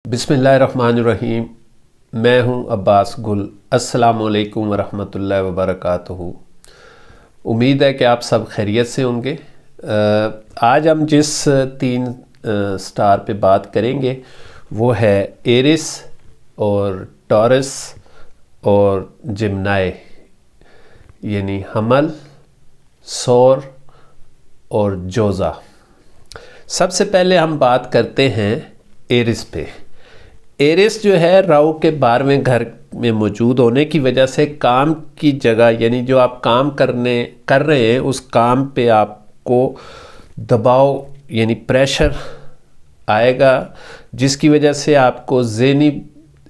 بسم اللہ الرحمن الرحیم۔ میں ہوں عباس گل۔ السلام علیکم ورحمۃ اللہ وبرکاتہ۔ امید ہے کہ آپ سب خیریت سے ہوں گے۔ آج ہم جس 3 سٹار پہ بات کریں گے وہ ہے ایرس اور ٹورس اور جمنائے، یعنی حمل، ثور اور جوزہ۔ سب سے پہلے ہم بات کرتے ہیں ایرس پہ۔ ایرس جو ہے راہو کے 12ویں گھر میں موجود ہونے کی وجہ سے کام کی جگہ، یعنی جو آپ کام کر رہے ہیں اس کام پہ آپ کو دباؤ یعنی پریشر آئے گا، جس کی وجہ سے آپ کو ذہنی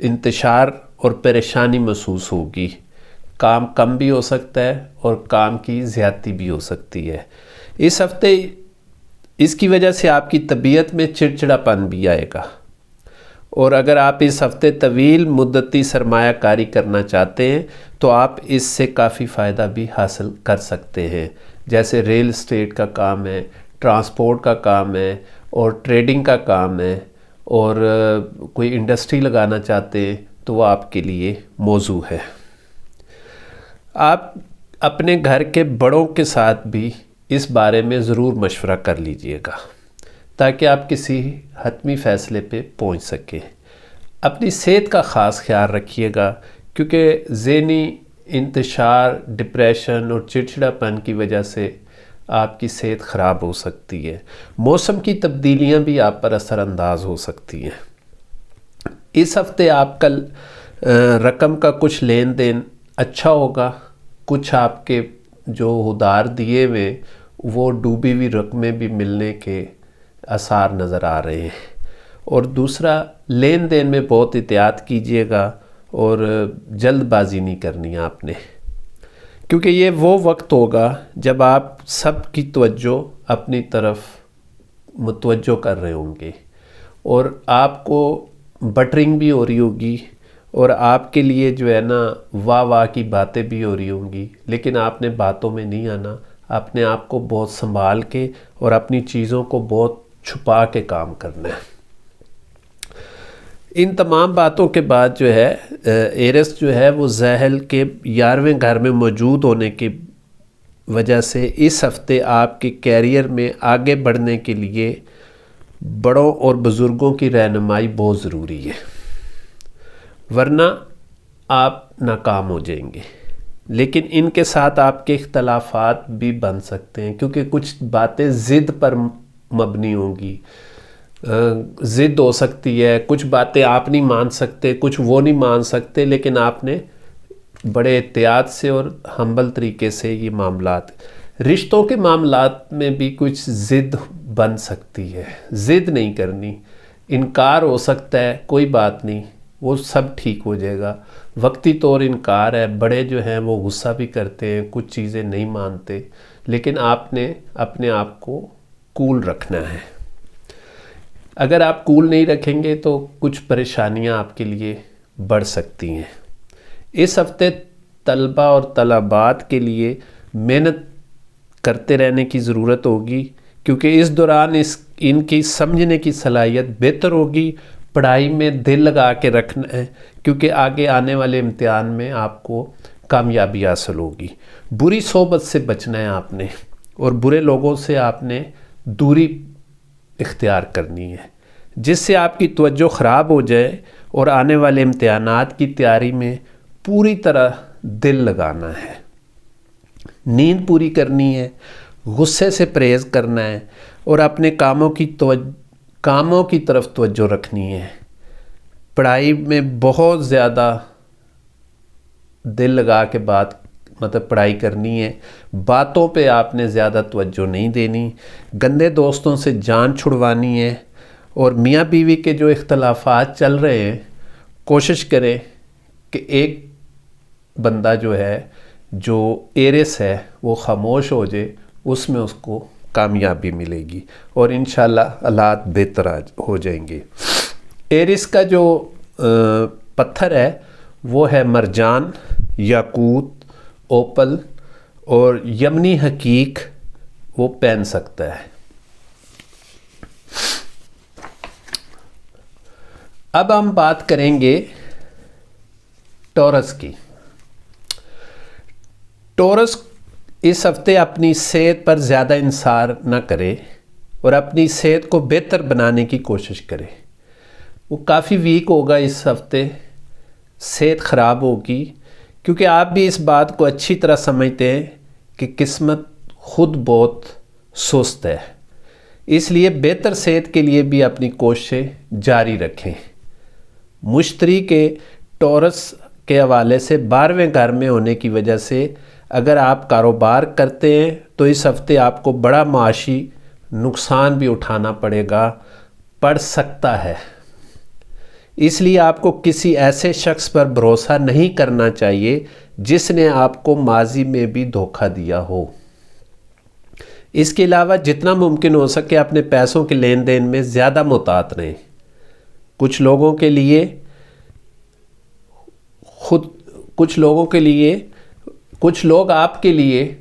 انتشار اور پریشانی محسوس ہوگی۔ کام کم بھی ہو سکتا ہے اور کام کی زیادتی بھی ہو سکتی ہے۔ اس ہفتے اس کی وجہ سے آپ کی طبیعت میں چڑچڑاپن بھی آئے گا، اور اگر آپ اس ہفتے طویل مدتی سرمایہ کاری کرنا چاہتے ہیں تو آپ اس سے کافی فائدہ بھی حاصل کر سکتے ہیں، جیسے ریل اسٹیٹ کا کام ہے، ٹرانسپورٹ کا کام ہے اور ٹریڈنگ کا کام ہے، اور کوئی انڈسٹری لگانا چاہتے ہیں تو وہ آپ کے لیے موزوں ہے۔ آپ اپنے گھر کے بڑوں کے ساتھ بھی اس بارے میں ضرور مشورہ کر لیجئے گا تاکہ آپ کسی حتمی فیصلے پہ پہنچ سکیں۔ اپنی صحت کا خاص خیال رکھیے گا، کیونکہ ذہنی انتشار، ڈپریشن اور چڑچڑاپن کی وجہ سے آپ کی صحت خراب ہو سکتی ہے۔ موسم کی تبدیلیاں بھی آپ پر اثر انداز ہو سکتی ہیں۔ اس ہفتے آپ کا رقم کا کچھ لین دین اچھا ہوگا۔ کچھ آپ کے جو ادھار دیے ہوئے وہ ڈوبی ہوئی رقمیں بھی ملنے کے آثار نظر آ رہے ہیں۔ اور دوسرا، لین دین میں بہت احتیاط کیجیے گا اور جلد بازی نہیں کرنی آپ نے، کیونکہ یہ وہ وقت ہوگا جب آپ سب کی توجہ اپنی طرف متوجہ کر رہے ہوں گے، اور آپ کو بٹرنگ بھی ہو رہی ہوگی، اور آپ کے لیے جو ہے نا واہ واہ کی باتیں بھی ہو رہی ہوں گی، لیکن آپ نے باتوں میں نہیں آنا۔ اپنے آپ کو بہت سنبھال کے اور اپنی چیزوں کو بہت چھپا کے کام کرنا ہے۔ ان تمام باتوں کے بعد جو ہے ایرس جو ہے وہ ذہل کے 11ویں گھر میں موجود ہونے کی وجہ سے اس ہفتے آپ کے کیریئر میں آگے بڑھنے کے لیے بڑوں اور بزرگوں کی رہنمائی بہت ضروری ہے، ورنہ آپ ناکام ہو جائیں گے۔ لیکن ان کے ساتھ آپ کے اختلافات بھی بن سکتے ہیں، کیونکہ کچھ باتیں ضد پر مبنی ہوں گی، ضد ہو سکتی ہے۔ کچھ باتیں آپ نہیں مان سکتے، کچھ وہ نہیں مان سکتے، لیکن آپ نے بڑے احتیاط سے اور ہمبل طریقے سے یہ معاملات، رشتوں کے معاملات میں بھی کچھ ضد بن سکتی ہے۔ ضد نہیں کرنی، انکار ہو سکتا ہے، کوئی بات نہیں، وہ سب ٹھیک ہو جائے گا۔ وقتی طور انکار ہے، بڑے جو ہیں وہ غصہ بھی کرتے ہیں، کچھ چیزیں نہیں مانتے، لیکن آپ نے اپنے آپ کو کول رکھنا ہے۔ اگر آپ کول نہیں رکھیں گے تو کچھ پریشانیاں آپ کے لیے بڑھ سکتی ہیں۔ اس ہفتے طلبہ اور طالبات کے لیے محنت کرتے رہنے کی ضرورت ہوگی، کیونکہ اس دوران ان کی سمجھنے کی صلاحیت بہتر ہوگی۔ پڑھائی میں دل لگا کے رکھنا ہے، کیونکہ آگے آنے والے امتحان میں آپ کو کامیابی حاصل ہوگی۔ بری صحبت سے بچنا ہے آپ نے، اور برے لوگوں سے آپ نے دوری اختیار کرنی ہے، جس سے آپ کی توجہ خراب ہو جائے، اور آنے والے امتحانات کی تیاری میں پوری طرح دل لگانا ہے۔ نیند پوری کرنی ہے، غصے سے پرہیز کرنا ہے، اور اپنے کاموں کی طرف توجہ رکھنی ہے۔ پڑھائی میں بہت زیادہ دل لگا کے پڑھائی کرنی ہے۔ باتوں پہ آپ نے زیادہ توجہ نہیں دینی، گندے دوستوں سے جان چھڑوانی ہے، اور میاں بیوی کے جو اختلافات چل رہے ہیں کوشش کریں کہ ایک بندہ جو ہے جو ایرس ہے وہ خاموش ہو جائے، اس میں اس کو کامیابی ملے گی، اور انشاءاللہ حالات بہتر ہو جائیں گے۔ ایرس کا جو پتھر ہے وہ ہے مرجان، یاقوت، اوپل اور یمنی حقیق وہ پہن سکتا ہے۔ اب ہم بات کریں گے ٹورس کی۔ ٹورس اس ہفتے اپنی صحت پر زیادہ انحصار نہ کرے اور اپنی صحت کو بہتر بنانے کی کوشش کرے۔ وہ کافی ویک ہوگا اس ہفتے، صحت خراب ہوگی، کیونکہ آپ بھی اس بات کو اچھی طرح سمجھتے ہیں کہ قسمت خود بہت سست ہے، اس لیے بہتر صحت کے لیے بھی اپنی کوششیں جاری رکھیں۔ مشتری کے ٹورس کے حوالے سے 12ویں گھر میں ہونے کی وجہ سے اگر آپ کاروبار کرتے ہیں تو اس ہفتے آپ کو بڑا معاشی نقصان بھی اٹھانا پڑ سکتا ہے۔ اس لیے آپ کو کسی ایسے شخص پر بھروسہ نہیں کرنا چاہیے جس نے آپ کو ماضی میں بھی دھوکہ دیا ہو۔ اس کے علاوہ جتنا ممکن ہو سکے اپنے پیسوں کے لین دین میں زیادہ محتاط رہیں۔ کچھ لوگ آپ کے لیے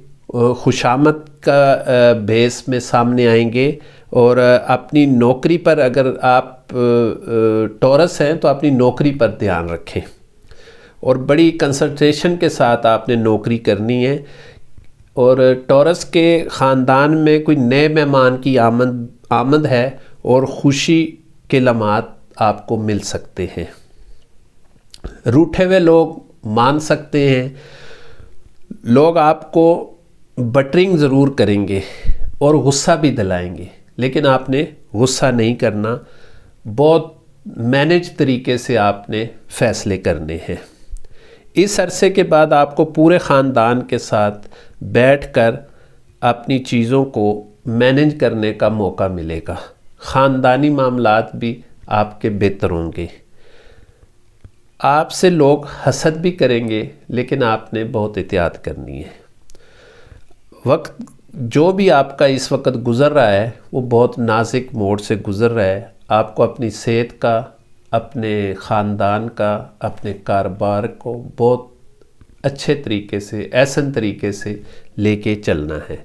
خوشامد کا بیس میں سامنے آئیں گے، اور اپنی نوکری پر، اگر آپ ٹورس ہیں تو اپنی نوکری پر دھیان رکھیں اور بڑی کنسنٹریشن کے ساتھ آپ نے نوکری کرنی ہے۔ اور ٹورس کے خاندان میں کوئی نئے مہمان کی آمد ہے اور خوشی کے لمحات آپ کو مل سکتے ہیں۔ روٹھے ہوئے لوگ مان سکتے ہیں، لوگ آپ کو بٹرنگ ضرور کریں گے اور غصہ بھی دلائیں گے، لیکن آپ نے غصہ نہیں کرنا، بہت مینج طریقے سے آپ نے فیصلے کرنے ہیں۔ اس عرصے کے بعد آپ کو پورے خاندان کے ساتھ بیٹھ کر اپنی چیزوں کو مینج کرنے کا موقع ملے گا، خاندانی معاملات بھی آپ کے بہتر ہوں گے۔ آپ سے لوگ حسد بھی کریں گے، لیکن آپ نے بہت احتیاط کرنی ہے۔ وقت جو بھی آپ کا اس وقت گزر رہا ہے وہ بہت نازک موڑ سے گزر رہا ہے۔ آپ کو اپنی صحت کا، اپنے خاندان کا، اپنے کاروبار کو بہت اچھے طریقے سے، احسن طریقے سے لے کے چلنا ہے۔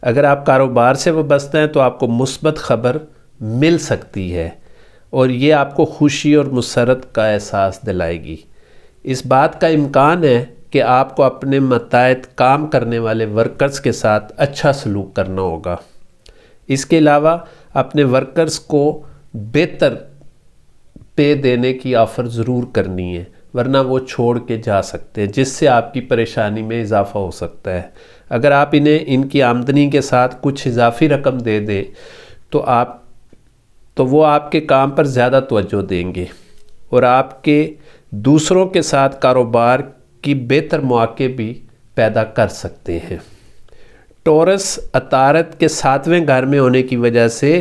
اگر آپ کاروبار سے وابستہ ہیں تو آپ کو مثبت خبر مل سکتی ہے اور یہ آپ کو خوشی اور مسرت کا احساس دلائے گی۔ اس بات کا امکان ہے کہ آپ کو اپنے ماتحت کام کرنے والے ورکرز کے ساتھ اچھا سلوک کرنا ہوگا۔ اس کے علاوہ اپنے ورکرز کو بہتر پے دینے کی آفر ضرور کرنی ہے، ورنہ وہ چھوڑ کے جا سکتے ہیں، جس سے آپ کی پریشانی میں اضافہ ہو سکتا ہے۔ اگر آپ انہیں ان کی آمدنی کے ساتھ کچھ اضافی رقم دے دیں تو وہ آپ کے کام پر زیادہ توجہ دیں گے اور آپ کے دوسروں کے ساتھ کاروبار کی بہتر مواقع بھی پیدا کر سکتے ہیں۔ ٹورس عطارد کے 7ویں گھر میں ہونے کی وجہ سے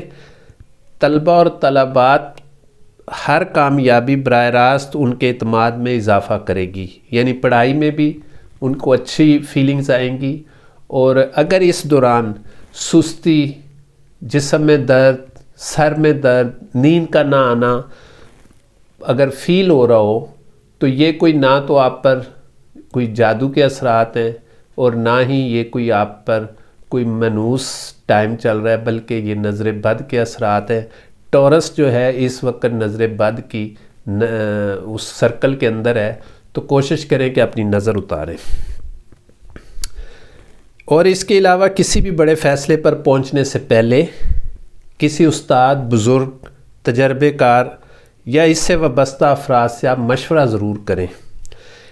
طلبہ اور طالبات ہر کامیابی براہ راست ان کے اعتماد میں اضافہ کرے گی، یعنی پڑھائی میں بھی ان کو اچھی فیلنگز آئیں گی۔ اور اگر اس دوران سستی، جسم میں درد، سر میں درد، نیند کا نہ آنا اگر فیل ہو رہا ہو تو یہ کوئی نہ تو آپ پر کوئی جادو کے اثرات ہیں اور نہ ہی یہ کوئی آپ پر کوئی منحوس ٹائم چل رہا ہے، بلکہ یہ نظر بد کے اثرات ہیں۔ ٹورس جو ہے اس وقت نظر بد کی اس سرکل کے اندر ہے، تو کوشش کریں کہ اپنی نظر اتاریں۔ اور اس کے علاوہ کسی بھی بڑے فیصلے پر پہنچنے سے پہلے کسی استاد، بزرگ، تجربے کار یا اس سے وابستہ افراد سے آپ مشورہ ضرور کریں۔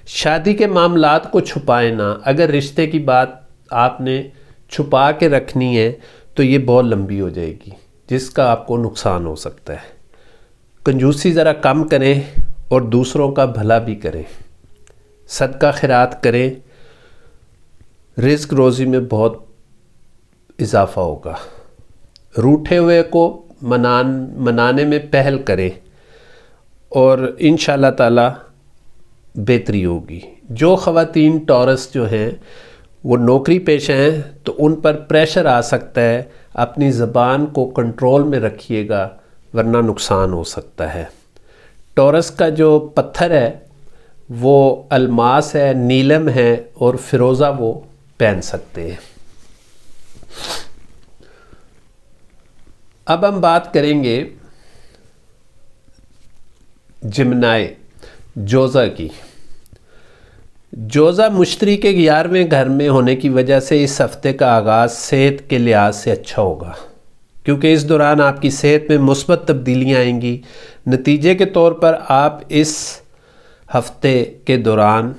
شادی کے معاملات کو چھپائیں نہ۔ اگر رشتے کی بات آپ نے چھپا کے رکھنی ہے تو یہ بہت لمبی ہو جائے گی، جس کا آپ کو نقصان ہو سکتا ہے۔ کنجوسی ذرا کم کریں اور دوسروں کا بھلا بھی کریں، صدقہ خیرات کریں، رزق روزی میں بہت اضافہ ہوگا۔ روٹھے ہوئے کو منانے میں پہل کریں اور انشاءاللہ تعالی بہتری ہوگی۔ جو خواتین ٹورس جو ہیں وہ نوکری پیشہ ہیں تو ان پر پریشر آ سکتا ہے، اپنی زبان کو کنٹرول میں رکھیے گا ورنہ نقصان ہو سکتا ہے۔ ٹورس کا جو پتھر ہے وہ الماس ہے، نیلم ہے اور فیروزہ وہ پہن سکتے ہیں۔ اب ہم بات کریں گے جمنائے جوزہ کی جوزہ مشتری کے 11ویں گھر میں ہونے کی وجہ سے اس ہفتے کا آغاز صحت کے لحاظ سے اچھا ہوگا، کیونکہ اس دوران آپ کی صحت میں مثبت تبدیلیاں آئیں گی۔ نتیجے کے طور پر آپ اس ہفتے کے دوران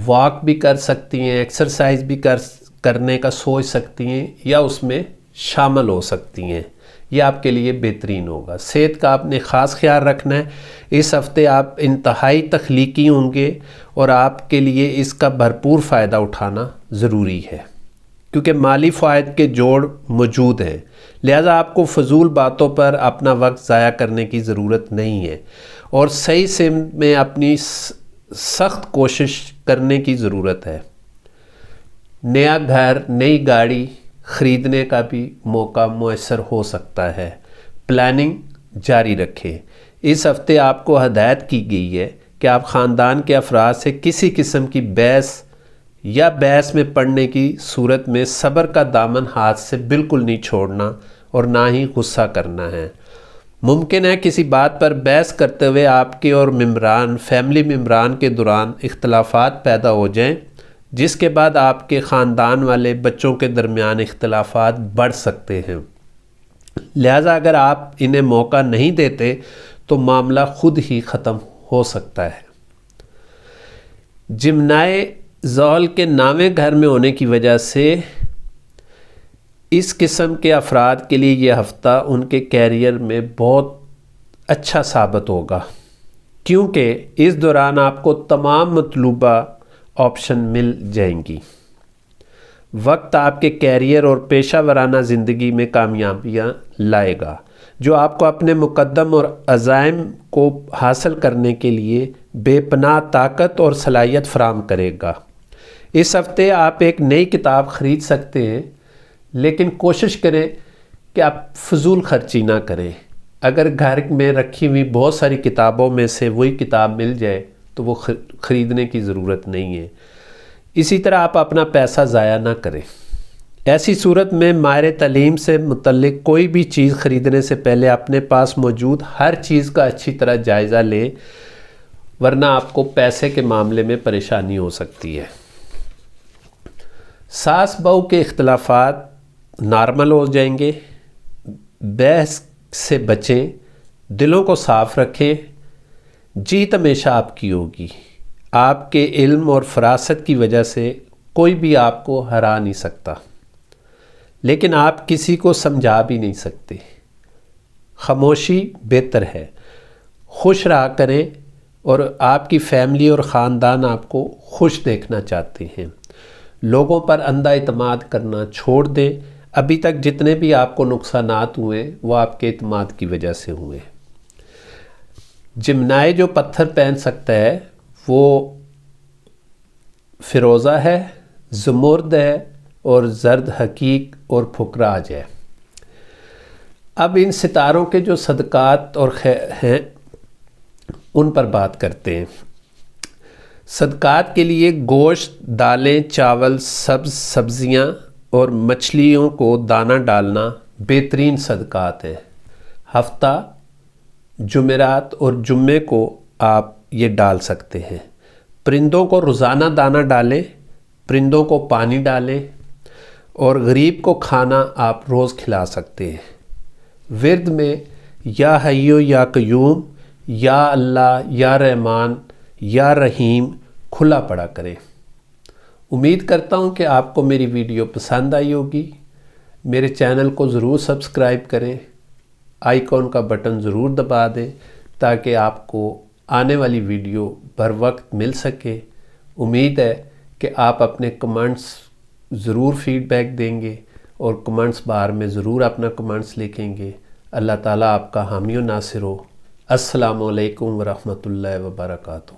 واک بھی کر سکتی ہیں، ایکسرسائز بھی کرنے کا سوچ سکتی ہیں یا اس میں شامل ہو سکتی ہیں۔ یہ آپ کے لیے بہترین ہوگا۔ صحت کا آپ نے خاص خیال رکھنا ہے۔ اس ہفتے آپ انتہائی تخلیقی ہوں گے اور آپ کے لیے اس کا بھرپور فائدہ اٹھانا ضروری ہے، کیونکہ مالی فوائد کے جوڑ موجود ہیں، لہذا آپ کو فضول باتوں پر اپنا وقت ضائع کرنے کی ضرورت نہیں ہے اور صحیح سمت میں اپنی سخت کوشش کرنے کی ضرورت ہے۔ نیا گھر، نئی گاڑی خریدنے کا بھی موقع میسر ہو سکتا ہے۔ پلاننگ جاری رکھیں۔ اس ہفتے آپ کو ہدایت کی گئی ہے کہ آپ خاندان کے افراد سے کسی قسم کی بحث میں پڑنے کی صورت میں صبر کا دامن ہاتھ سے بالکل نہیں چھوڑنا اور نہ ہی غصہ کرنا ہے۔ ممکن ہے کسی بات پر بحث کرتے ہوئے آپ کے اور فیملی ممبران کے دوران اختلافات پیدا ہو جائیں، جس کے بعد آپ کے خاندان والے بچوں کے درمیان اختلافات بڑھ سکتے ہیں۔ لہٰذا اگر آپ انہیں موقع نہیں دیتے تو معاملہ خود ہی ختم ہو سکتا ہے۔ جمنائے زحل کے 9ویں گھر میں ہونے کی وجہ سے اس قسم کے افراد کے لیے یہ ہفتہ ان کے کیریئر میں بہت اچھا ثابت ہوگا، کیونکہ اس دوران آپ کو تمام مطلوبہ آپشن مل جائیں گی۔ وقت آپ کے کیریئر اور پیشہ ورانہ زندگی میں کامیابیاں لائے گا، جو آپ کو اپنے مقدم اور عزائم کو حاصل کرنے کے لیے بے پناہ طاقت اور صلاحیت فراہم کرے گا۔ اس ہفتے آپ ایک نئی کتاب خرید سکتے ہیں، لیکن کوشش کریں کہ آپ فضول خرچی نہ کریں۔ اگر گھر میں رکھی ہوئی بہت ساری کتابوں میں سے وہی کتاب مل جائے تو وہ خریدنے کی ضرورت نہیں ہے۔ اسی طرح آپ اپنا پیسہ ضائع نہ کریں۔ ایسی صورت میں ماہر تعلیم سے متعلق کوئی بھی چیز خریدنے سے پہلے اپنے پاس موجود ہر چیز کا اچھی طرح جائزہ لیں، ورنہ آپ کو پیسے کے معاملے میں پریشانی ہو سکتی ہے۔ ساس بہو کے اختلافات نارمل ہو جائیں گے۔ بحث سے بچیں، دلوں کو صاف رکھیں۔ جیت ہمیشہ آپ کی ہوگی۔ آپ کے علم اور فراست کی وجہ سے کوئی بھی آپ کو ہرا نہیں سکتا، لیکن آپ کسی کو سمجھا بھی نہیں سکتے۔ خاموشی بہتر ہے۔ خوش رہا کریں اور آپ کی فیملی اور خاندان آپ کو خوش دیکھنا چاہتے ہیں۔ لوگوں پر اندھا اعتماد کرنا چھوڑ دیں۔ ابھی تک جتنے بھی آپ کو نقصانات ہوئے وہ آپ کے اعتماد کی وجہ سے ہوئے۔ جمنائے جو پتھر پہن سکتا ہے وہ فیروزہ ہے، زمرد ہے اور زرد حقیق اور پھکراج ہے۔ اب ان ستاروں کے جو صدقات اور ہیں ان پر بات کرتے ہیں۔ صدقات کے لیے گوشت، دالیں، چاول، سبزیاں اور مچھلیوں کو دانہ ڈالنا بہترین صدقات ہیں۔ ہفتہ جمعرات اور جمعے کو آپ یہ ڈال سکتے ہیں۔ پرندوں کو روزانہ دانہ ڈالیں، پرندوں کو پانی ڈالیں اور غریب کو کھانا آپ روز کھلا سکتے ہیں۔ ورد میں یا حیو یا قیوم، یا اللہ، یا رحمان، یا رحیم کھلا پڑا کریں۔ امید کرتا ہوں کہ آپ کو میری ویڈیو پسند آئی ہوگی۔ میرے چینل کو ضرور سبسکرائب کریں، آئیکن کا بٹن ضرور دبا دیں تاکہ آپ کو آنے والی ویڈیو بر وقت مل سکے۔ امید ہے کہ آپ اپنے کمنٹس ضرور فیڈ بیک دیں گے اور کمنٹس بار میں ضرور اپنا کمنٹس لکھیں گے۔ اللہ تعالیٰ آپ کا حامی و ناصر ہو۔ السلام علیکم ورحمۃ اللہ وبرکاتہ۔